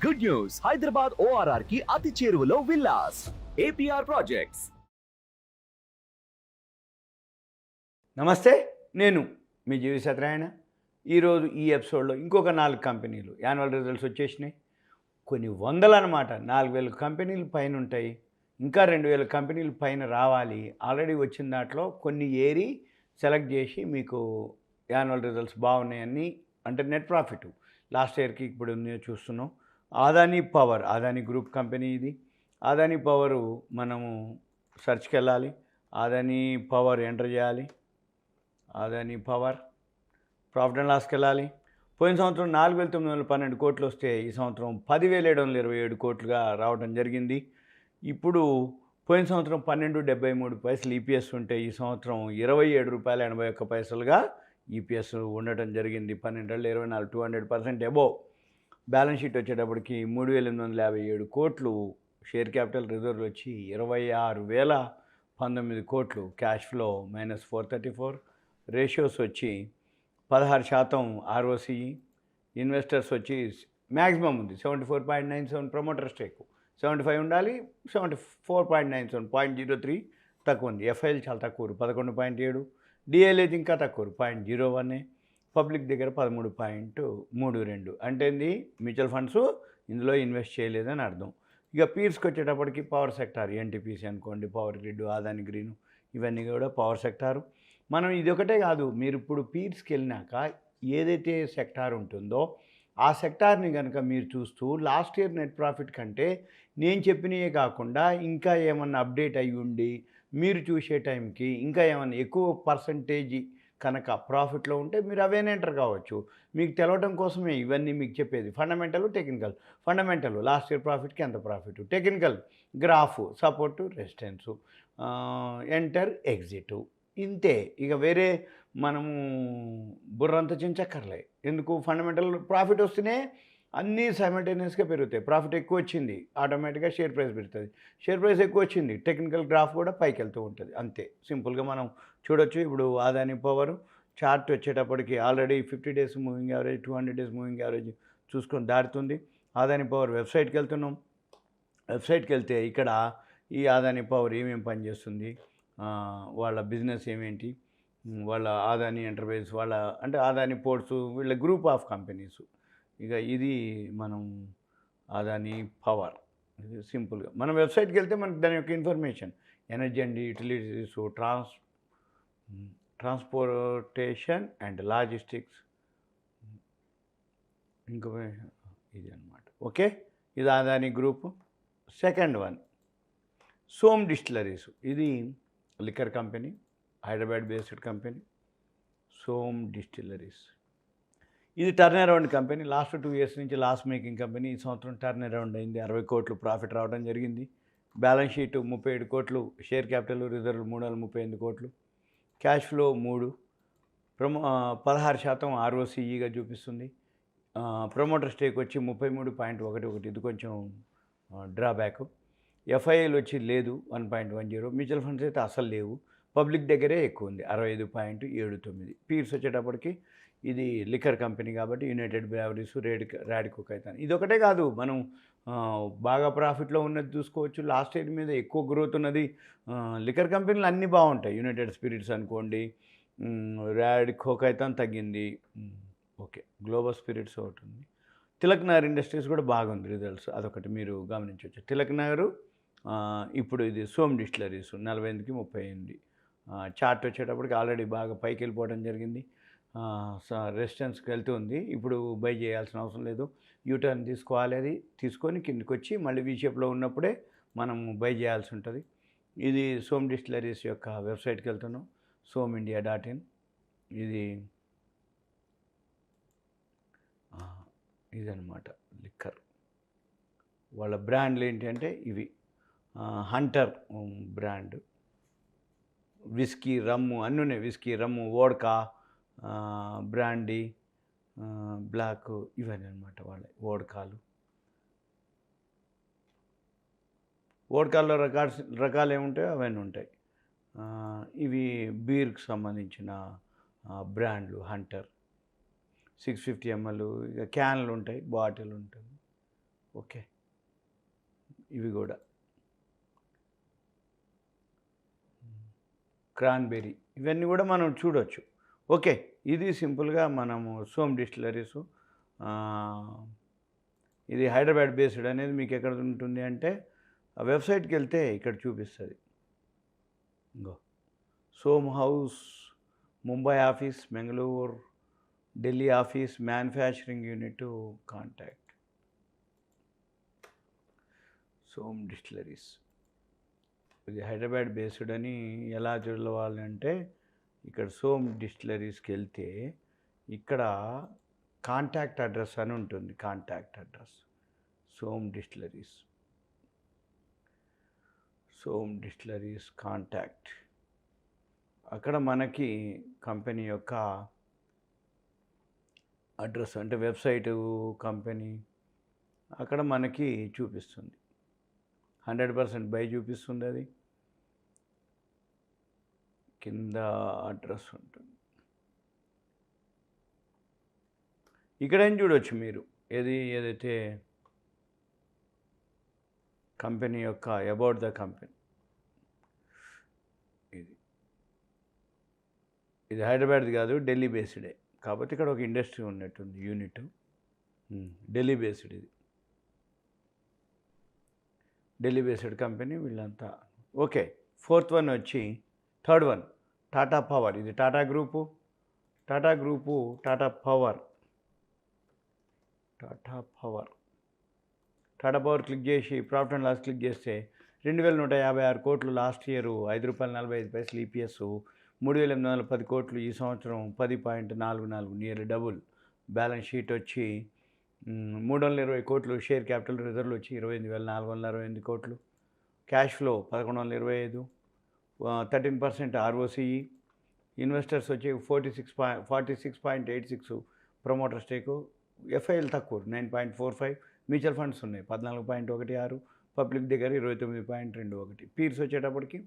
Good news, Hyderabad ORR కి అతి చేరువలో విల్లాస్ APR ప్రాజెక్ట్స్. నమస్తే, నేను మీ జీవి సత్యనారాయణ. ఈరోజు ఈ ఎపిసోడ్లో ఇంకొక 4 కంపెనీలు యాన్యువల్ రిజల్ట్స్ వచ్చేసినాయి. కొన్ని వందలు అన్నమాట, 4000 కంపెనీలు పైన ఉంటాయి. ఇంకా 2000 కంపెనీలు పైన రావాలి. ఆల్రెడీ వచ్చిన దాంట్లో కొన్ని ఏరి సెలెక్ట్ చేసి మీకు యాన్యువల్ రిజల్ట్స్ బాగున్నాయని, అంటే నెట్ ప్రాఫిట్ లాస్ట్ ఇయర్కి ఇప్పుడు చూస్తున్నాం. Adani power, Adani group company ఇది. అదానీ పవరు మనము సెర్చ్కి వెళ్ళాలి. అదానీ పవర్ ఎంటర్ చేయాలి. అదానీ పవర్ ప్రాఫిట్ అండ్ లాస్కి వెళ్ళాలి. పోయిన సంవత్సరం 4,912 కోట్లు వస్తే ఈ సంవత్సరం 10,727 కోట్లుగా రావడం జరిగింది. ఇప్పుడు పోయిన సంవత్సరం 12.73 ఈపీఎస్ ఉంటే ఈ సంవత్సరం 27.81 ఈపీఎస్ ఉండటం జరిగింది. 12 200% అబోవ్. బ్యాలెన్స్ షీట్ వచ్చేటప్పటికి 3,857 కోట్లు, షేర్ క్యాపిటల్ రిజర్వ్లు వచ్చి 26,019 కోట్లు, క్యాష్ ఫ్లో -434, రేషియోస్ వచ్చి 16% ROCE, ఇన్వెస్టర్స్ వచ్చి మ్యాక్సిమం ఉంది 74.97, ప్రమోటర్ స్టేక్ 75 ఉండాలి, 74.97, 0.03 తక్కువ ఉంది. ఎఫ్ఐఎల్ చాలా తక్కువ 11.7, డిఎల్ఏజ్ ఇంకా తక్కువ 0.01, పబ్లిక్ దగ్గర 13.32. అంటే మ్యూచువల్ ఫండ్స్ ఇందులో ఇన్వెస్ట్ చేయలేదని అర్థం. ఇక పీర్స్కి వచ్చేటప్పటికి పవర్ సెక్టార్, ఎన్టీపీసీ అనుకోండి, పవర్ గ్రిడ్, అదాని గ్రీన్, ఇవన్నీ కూడా పవర్ సెక్టారు. మనం ఇది ఒకటే కాదు, మీరు ఇప్పుడు పీర్స్కి వెళ్ళినాక ఏదైతే సెక్టార్ ఉంటుందో ఆ సెక్టార్ని కనుక మీరు చూస్తూ లాస్ట్ ఇయర్ నెట్ ప్రాఫిట్ కంటే నేను చెప్పినవే కాకుండా ఇంకా ఏమన్నా అప్డేట్ అయ్యి ఉండి మీరు చూసే టైంకి ఇంకా ఏమన్నా ఎక్కువ పర్సంటేజ్ కనుక ప్రాఫిట్లో ఉంటే మీరు అవేనే ఎంటర్ కావచ్చు. మీకు తెలవడం కోసమే ఇవన్నీ మీకు చెప్పేది. ఫండమెంటల్ లాస్ట్ ఇయర్ ప్రాఫిట్కి ఎంత profit, technical graph, support, resistance, enter, exit, ఇంతే. ఇక వేరే మనము బుర్రంతా చించక్కర్లే. ఎందుకు? ఫండమెంటల్ ప్రాఫిట్ వస్తేనే అన్నీ సైమల్టేనియస్గా పెరుగుతాయి. ప్రాఫిట్ ఎక్కువ వచ్చింది, ఆటోమేటిక్గా షేర్ ప్రైస్ పెరుగుతుంది. షేర్ ప్రైస్ ఎక్కువ వచ్చింది, టెక్నికల్ గ్రాఫ్ కూడా పైకి వెళ్తూ ఉంటుంది. అంతే సింపుల్గా మనం చూడొచ్చు. ఇప్పుడు అదానీ పవర్ చార్ట్ వచ్చేటప్పటికి already 50 days moving average, 200 days moving average చూసుకొని దాటుతుంది. అదానీ పవర్ వెబ్సైట్కి వెళ్తున్నాం. వెబ్సైట్కి వెళ్తే ఇక్కడ ఈ అదానీ పవర్ ఏమేమి పనిచేస్తుంది, వాళ్ళ బిజినెస్ ఏమేంటి, వాళ్ళ అదానీ ఎంటర్ప్రైజ్, వాళ్ళ అంటే అదానీ పోర్ట్స్, వీళ్ళ గ్రూప్ ఆఫ్ కంపెనీస్. ఇక ఇది మనం అదానీ పవర్. ఇది సింపుల్గా మనం వెబ్సైట్కి వెళ్తే మనకి దాని యొక్క information, energy and utilities, transportation and logistics, ఇంకో ఇది అనమాట. ఓకే, ఇది Adani group. Second one Som distilleries. ఇది liquor company, Hyderabad based company. Som distilleries ఇది turn around company. Last 2 years నుంచి లాస్ మేకింగ్ కంపెనీ. ఈ సంవత్సరం టర్న్ అరౌండ్ అయింది, 60 కోట్లు ప్రాఫిట్ రావడం జరిగింది. బ్యాలెన్స్ షీట్ 37 కోట్లు, షేర్ క్యాపిటల్ రిజర్వ్ 338 కోట్లు, క్యాష్ ఫ్లో 3, 16% ROCEగా చూపిస్తుంది. ప్రమోటర్ స్టేక్ వచ్చి 33.11, ఇది కొంచెం డ్రాబ్యాక్. ఎఫ్ఐఎల్ వచ్చి లేదు 1.10, మ్యూచువల్ ఫండ్స్ అయితే అసలు లేవు, పబ్లిక్ దగ్గరే ఎక్కువ ఉంది 65.79. పీర్స్ వచ్చేటప్పటికి ఇది లిక్కర్ కంపెనీ కాబట్టి యునైటెడ్ బ్రేవరీస్, రాడికో ఖైతాన్. ఇది ఒకటే కాదు, మనం బాగా ప్రాఫిట్లో ఉన్నది చూసుకోవచ్చు. లాస్ట్ ఇయర్ మీద ఎక్కువ గ్రోత్ ఉన్నది లిక్కర్ కంపెనీలు అన్నీ బాగుంటాయి. యునైటెడ్ స్పిరిట్స్ అనుకోండి, రాడికో ఖైతాన్ తగ్గింది, ఓకే, గ్లోబల్ స్పిరిట్స్ ఒకటి ఉంది. తిలక్ నగర్ ఇండస్ట్రీస్ కూడా బాగుంది రిజల్ట్స్, అదొకటి మీరు గమనించవచ్చు. తిలక్ నగరు ఇప్పుడు ఇది సోమ్ డిస్టిలరీస్ 48కి 38. చార్ట్ వచ్చేటప్పటికి ఆల్రెడీ బాగా పైకి వెళ్ళిపోవడం జరిగింది, రెసిస్టెన్స్కి వెళ్తుంది. ఇప్పుడు బై చేయాల్సిన అవసరం లేదు, యూటర్న్ తీసుకోవాలి. అది తీసుకొని కిందకి వచ్చి మళ్ళీ వీ షేప్లో ఉన్నప్పుడే మనం బై చేయాల్సి ఉంటుంది. ఇది సోమ్ డిస్టిలరీస్ యొక్క వెబ్సైట్కి వెళ్తున్నాం, somindia.in. ఇదనమాట లిక్కర్. వాళ్ళ బ్రాండ్లు ఏంటి అంటే ఇవి హంటర్ బ్రాండ్, విస్కీ, రమ్ము అన్నీ ఉన్నాయి. విస్కీ, రమ్ము, వోడ్కా, బ్రాండీ, బ్లాక్, ఇవన్నీ అనమాట వాళ్ళ వోడ్కాలు. వోడ్కాల్లో రకాలు ఏముంటాయో అవన్నీ ఉంటాయి. ఇవి బీర్కి సంబంధించిన బ్రాండ్లు. హంటర్ 650 ml, ఇక క్యాన్లు ఉంటాయి, బాటిల్ ఉంటుంది. ఓకే, ఇవి కూడా క్రాన్బెర్రీ, ఇవన్నీ కూడా మనం చూడొచ్చు. ఓకే, ఇది సింపుల్గా మనము సోమ్ డిస్టిలరీసు. ఇది హైదరాబాద్ బేస్డ్ అనేది మీకు ఎక్కడ ఉంటుంది అంటే ఆ వెబ్సైట్కి వెళ్తే ఇక్కడ చూపిస్తుంది. ఇంకో Som house, Mumbai office, Bengaluru, Delhi office, manufacturing unit, contact Som distilleries. ఇది హైదరాబాద్ బేస్డ్ అని ఎలా చూడవాలంటే ఇక్కడ సోమ్ డిస్టిలరీస్కి వెళ్తే ఇక్కడ కాంటాక్ట్ అడ్రస్ అని ఉంటుంది. Contact address Som distilleries contact. అక్కడ మనకి కంపెనీ యొక్క అడ్రస్ అంటే వెబ్సైటు, కంపెనీ అక్కడ మనకి చూపిస్తుంది. 100% బై చూపిస్తుంది. అది కింద అడ్రస్ ఉంటుంది. ఇక్కడ ఏం చూడవచ్చు మీరు, ఏదైతే కంపెనీ యొక్క అబౌట్ ద కంపెనీ, ఇది హైదరాబాద్ది కాదు, ఢిల్లీ బేస్డే. కాబట్టి ఇక్కడ ఒక ఇండస్ట్రీ ఉన్నట్టుంది, యూనిట్. ఢిల్లీ బేస్డ్, ఇది ఢిల్లీ బేస్డ్ కంపెనీ వీళ్ళంతా. Okay, third one Tata power. ఇది Tata group, Tata power click చేసి ప్రాఫిట్ అండ్ లాస్ క్లిక్ చేస్తే 2156 కోట్లు లాస్ట్ ఇయర్, ₹5.45 ఈపీఎస్, 3810 కోట్లు ఈ సంవత్సరం, 10.44, నియర్లీ డబుల్. బ్యాలెన్స్ షీట్ వచ్చి 320 కోట్లు, షేర్ క్యాపిటల్ రిజర్వ్లు వచ్చి 28,468 కోట్లు, క్యాష్ ఫ్లో 1125, 13% ఆర్ఓసిఈ, ఇన్వెస్టర్స్ వచ్చి 46.86 ప్రమోటర్ స్టేకు, ఎఫ్ఐఎల్ తక్కువ 9.45, మ్యూచువల్ ఫండ్స్ ఉన్నాయి 14.16, పబ్లిక్ దగ్గర 29.21. పీర్స్ వచ్చేటప్పటికి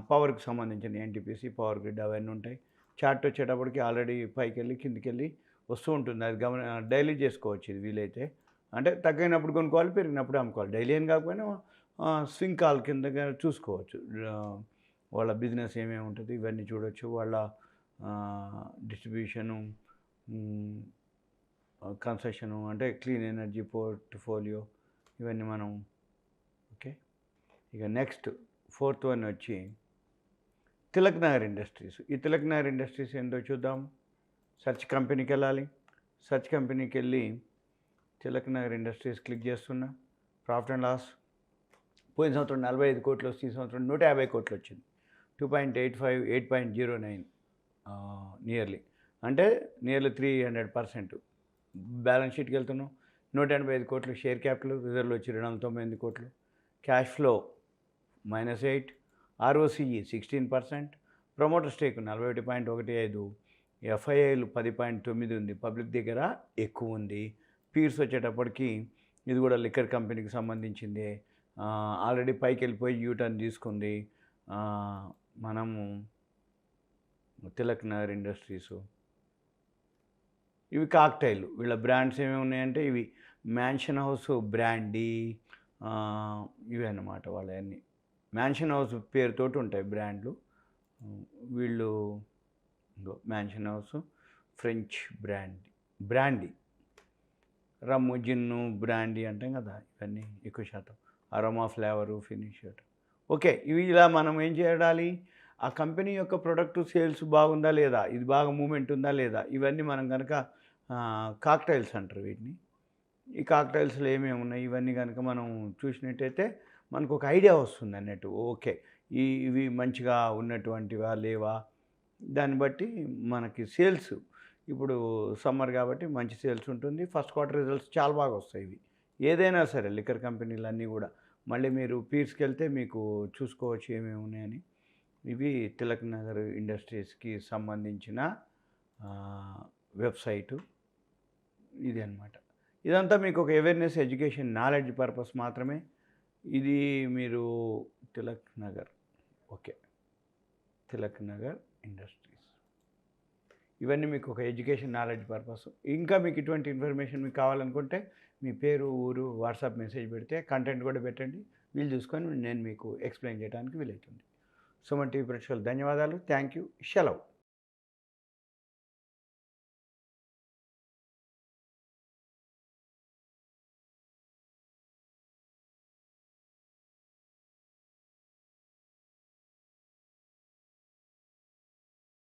పవర్కి సంబంధించిన ఎన్టీపీసీ, పవర్ గ్రిడ్ అవన్నీ ఉంటాయి. చార్ట్ వచ్చేటప్పటికి ఆల్రెడీ పైకి వెళ్ళి కిందికి వెళ్ళి వస్తూ ఉంటుంది. అది డైలీ చేసుకోవచ్చు. ఇది వీలైతే అంటే తగ్గినప్పుడు కొనుక్కోవాలి, పెరిగినప్పుడు అమ్ముకోవాలి. డైలీ అని కాకపోయినా స్వింగ్ కాల్ కింద చూసుకోవచ్చు. వాళ్ళ బిజినెస్ ఏమేమి ఉంటుంది ఇవన్నీ చూడవచ్చు. వాళ్ళ డిస్ట్రిబ్యూషను, కన్సెషను, అంటే క్లీన్ ఎనర్జీ పోర్ట్ఫోలియో, ఇవన్నీ మనం. ఓకే, ఇక నెక్స్ట్ 4th వన్ వచ్చి తిలక్ నగర్ ఇండస్ట్రీస్. ఈ తిలక్ నగర్ ఇండస్ట్రీస్ ఏంటో చూద్దాం. సెర్చ్ కంపెనీకి వెళ్ళాలి. సెర్చ్ కంపెనీకి వెళ్ళి తిలక్ నగర్ ఇండస్ట్రీస్ క్లిక్ చేస్తున్నా. ప్రాఫిట్ అండ్ లాస్ పోయిన సంవత్సరం 45 కోట్లు వస్తే ఈ సంవత్సరం 150 కోట్లు వచ్చింది. 2.85, 8.09 నియర్లీ, అంటే నియర్లీ 300%. బ్యాలెన్స్ షీట్కి వెళ్తున్నాం. 185 కోట్లు షేర్ క్యాపిటల్, రిజర్వ్లు వచ్చి 298 కోట్లు, cash flow -8, ROCE 16%, promoter stake 41.15, ఎఫ్ఐఐలు 10.9 ఉంది, పబ్లిక్ దగ్గర ఎక్కువ ఉంది. పీర్స్ వచ్చేటప్పటికి ఇది కూడా లిక్కర్ కంపెనీకి సంబంధించింది. ఆల్రెడీ పైకి వెళ్ళిపోయి యూటర్న్ తీసుకుంది. మనము తిలక్ నగర్ ఇండస్ట్రీసు, ఇవి కాక్టైల్. వీళ్ళ బ్రాండ్స్ ఏమేమి ఉన్నాయంటే ఇవి మ్యాన్షన్ హౌస్, బ్రాండీ, ఇవి అన్నమాట వాళ్ళన్నీ. మ్యాన్షన్ హౌస్ పేరుతోటి ఉంటాయి బ్రాండ్లు. వీళ్ళు మ్యాన్షన్ హౌస్, ఫ్రెంచ్ బ్రాండీ, రమ్ము, జిన్ను, బ్రాండీ అంటాం కదా, ఇవన్నీ ఎక్కువ శాతం అరోమా, ఫ్లేవరు, ఫినిష్. ఓకే, ఇవి ఇలా మనం ఏం చేయాలి, ఆ కంపెనీ యొక్క ప్రొడక్ట్ సేల్స్ బాగుందా లేదా, ఇది బాగా మూమెంట్ ఉందా లేదా, ఇవన్నీ మనం కనుక కాక్టైల్స్ అంటారు వీటిని. ఈ కాక్టైల్స్లో ఏమేమి ఉన్నాయి ఇవన్నీ కనుక మనం చూసినట్టయితే మనకు ఒక ఐడియా వస్తుంది అన్నట్టు. ఓకే, ఇవి మంచిగా ఉన్నటువంటివా లేవా, దాన్ని బట్టి మనకి సేల్స్. ఇప్పుడు సమ్మర్ కాబట్టి మంచి సేల్స్ ఉంటుంది. ఫస్ట్ క్వార్టర్ రిజల్ట్స్ చాలా బాగా వస్తాయి ఇవి. ఏదైనా సరే లిక్కర్ కంపెనీలు అన్నీ కూడా. మళ్ళీ మీరు పీర్స్కి వెళ్తే మీకు చూసుకోవచ్చు ఏమేమి ఉన్నాయని. ఇవి తిలక్ నగర్ ఇండస్ట్రీస్కి సంబంధించిన వెబ్సైటు ఇది అన్నమాట. ఇదంతా మీకు ఒక అవేర్నెస్, ఎడ్యుకేషన్, నాలెడ్జ్ పర్పస్ మాత్రమే. ఇది మీరు తిలక్ నగర్, ఓకే, తిలక్ నగర్ ఇండస్ట్రీస్, ఇవన్నీ మీకు ఒక ఎడ్యుకేషన్, నాలెడ్జ్ పర్పస్. ఇంకా మీకు ఇటువంటి ఇన్ఫర్మేషన్ మీకు కావాలనుకుంటే మీ పేరు ఊరు వాట్సాప్ మెసేజ్ పెడితే కంటెంట్ కూడా పెట్టండి, వీలు చూసుకొని నేను మీకు ఎక్స్ప్లెయిన్ చేయడానికి వీలవుతుంది. సుమన్ టీవీ ప్రేక్షకులు ధన్యవాదాలు. Thank you. సెలవు.